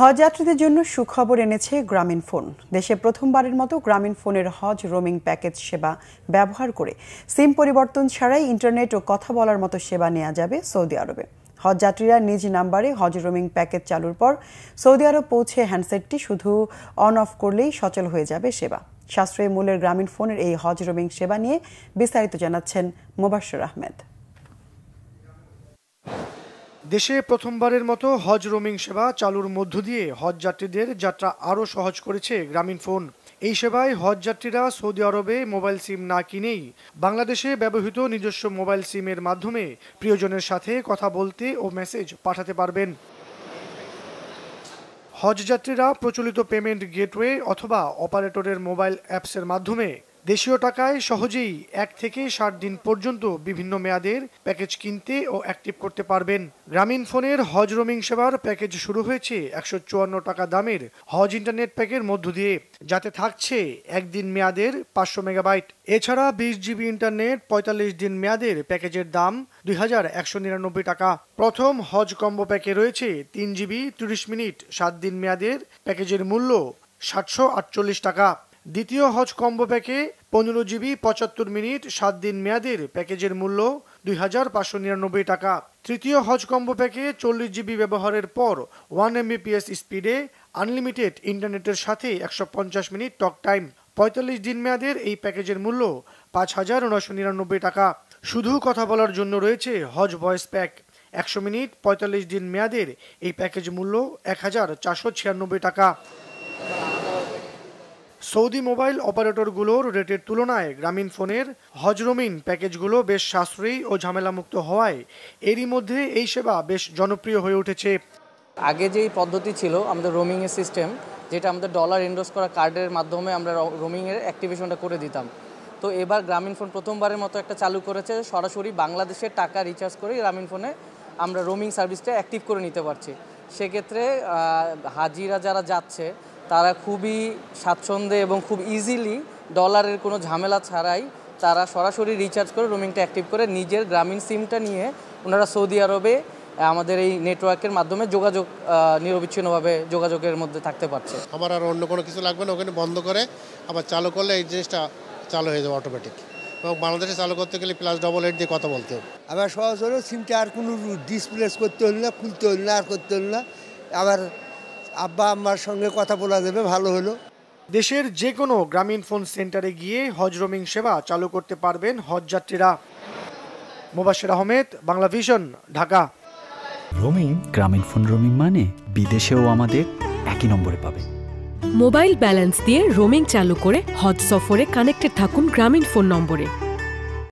হজ যাত্রীদের জন্য সুখবর এনেছে গ্রামীণ ফোন। দেশে প্রথমবারের মতো গ্রামীণ ফোনের হজ রোমিং প্যাকেজ সেবা ব্যবহার করে সিম পরিবর্তন ছাড়াই ইন্টারনেট ও কথা বলার মতো সেবা নেওয়া যাবে সৌদি আরবে। হজ যাত্রীরা নিজ নাম্বারে হজ রোমিং প্যাকেজ চালুর পর সৌদি আরব পৌঁছে হ্যান্ডসেটটি শুধু অন অফ করলেই সচল হয়ে যাবে সেবা। সাশ্রয়ী মূল্যের গ্রামীণ ফোনের এই হজ রোমিং সেবা নিয়ে বিস্তারিত জানাচ্ছেন মোবাশ্বের আহমেদ। দেশে প্রথমবারের মতো হজ রোমিং সেবা চালুর মধ্য দিয়ে হজ যাত্রীদের যাত্রা আরও সহজ করেছে গ্রামীণ ফোন। এই সেবায় হজ যাত্রীরা সৌদি আরবে মোবাইল সিম না কিনেই বাংলাদেশে ব্যবহৃত নিজস্ব মোবাইল সিমের মাধ্যমে প্রিয়জনের সাথে কথা বলতে ও মেসেজ পাঠাতে পারবেন। হজ যাত্রীরা প্রচলিত পেমেন্ট গেটওয়ে অথবা অপারেটরের মোবাইল অ্যাপসের মাধ্যমে দেশীয় টাকায় সহজেই 1 থেকে 60 দিন পর্যন্ত বিভিন্ন মেয়াদের প্যাকেজ কিনতে ও অ্যাক্টিভ করতে পারবেন। গ্রামীণ ফোনের হজ রোমিং সেবার প্যাকেজ শুরু হয়েছে 154 টাকা দামের হজ ইন্টারনেট প্যাকের মধ্য দিয়ে, যাতে থাকছে 1 দিন মেয়াদের 500 মেগাবাইট। এছাড়া 20 জিবি ইন্টারনেট 45 দিন মেয়াদের প্যাকেজের দাম 2199 টাকা। প্রথম হজ কম্বো প্যাকে রয়েছে 3 জিবি 30 মিনিট 7 দিন মেয়াদের প্যাকেজের মূল্য 748 টাকা। দ্বিতীয় হজ কম্বো প্যাকে 15 জিবি 75 মিনিট 7 দিন মেয়াদের প্যাকেজের মূল্য 2599 টাকা। তৃতীয় হজ কম্বো প্যাকে 40 জিবি ব্যবহারের পর 1 Mbps স্পিডে আনলিমিটেড ইন্টারনেটের সাথে 150 মিনিট টক টাইম। 45 দিন মেয়াদের এই প্যাকেজের মূল্য 5999 টাকা। শুধু কথা বলার জন্য রয়েছে হজ ভয়েস প্যাক। 100 মিনিট 45 দিন মেয়াদের এই প্যাকেজ মূল্য 1496 টাকা। সৌদি মোবাইল অপারেটরগুলোর রেটের তুলনায় গ্রামীণ ফোনের হজ রোমিং প্যাকেজগুলো বেশ সাশ্রয়ী ও ঝামেলামুক্ত হওয়ায় এরই মধ্যে এই সেবা বেশ জনপ্রিয় হয়ে উঠেছে। আগে যেই পদ্ধতি ছিল আমাদের রোমিংয়ের সিস্টেম, যেটা আমাদের ডলার এন্ডোর্স করা কার্ডের মাধ্যমে আমরা রোমিংয়ের অ্যাক্টিভেশনটা করে দিতাম, তো এবার গ্রামীণ ফোন প্রথমবারের মতো একটা চালু করেছে। সরাসরি বাংলাদেশের টাকা রিচার্জ করে গ্রামীণ ফোনে আমরা রোমিং সার্ভিসটা অ্যাক্টিভ করে নিতে পারছি। সেক্ষেত্রে হাজিরা যারা যাচ্ছে তারা খুবই স্বাচ্ছন্দ্যে এবং খুব ইজিলি ডলারের কোনো ঝামেলা ছাড়াই তারা সরাসরি রিচার্জ করে রোমিংটা অ্যাক্টিভ করে নিজের গ্রামীণ সিমটা নিয়ে ওনারা সৌদি আরবে আমাদের এই নেটওয়ার্কের মাধ্যমে যোগাযোগ নিরবিচ্ছিন্নভাবে যোগাযোগের মধ্যে থাকতে পারছে। আমার আর অন্য কোনো কিছু লাগবে না, ওখানে বন্ধ করে আবার চালু করলে এই জিনিসটা চালু হয়ে যাবে অটোমেটিক। এবং বাংলাদেশে চালু করতে গেলে +8 দিয়ে কথা বলতে হবে। আবার সহজ হলো সিমটা আর কোনো ডিসপ্লেস করতে হলো না, খুলতে হলো না, আর করতে হলো না। আবার আব্বা আম্মার সঙ্গে কথা বলা যাবে, ভালো হলো। দেশের যে কোনো গ্রামীণ ফোন সেন্টারে গিয়ে হজ রোমিং সেবা চালু করতে পারবেন হজ যাত্রীরা। মোবাশ্বের আহমেদ, বাংলা ভিশন, ঢাকা। রোমিং গ্রামীণ ফোন রোমিং মানে বিদেশেও আমাদের একই নম্বরে পাবে। মোবাইল ব্যালেন্স দিয়ে রোমিং চালু করে হজ সফরে কানেক্টেড থাকুন গ্রামীণ ফোন নম্বরে।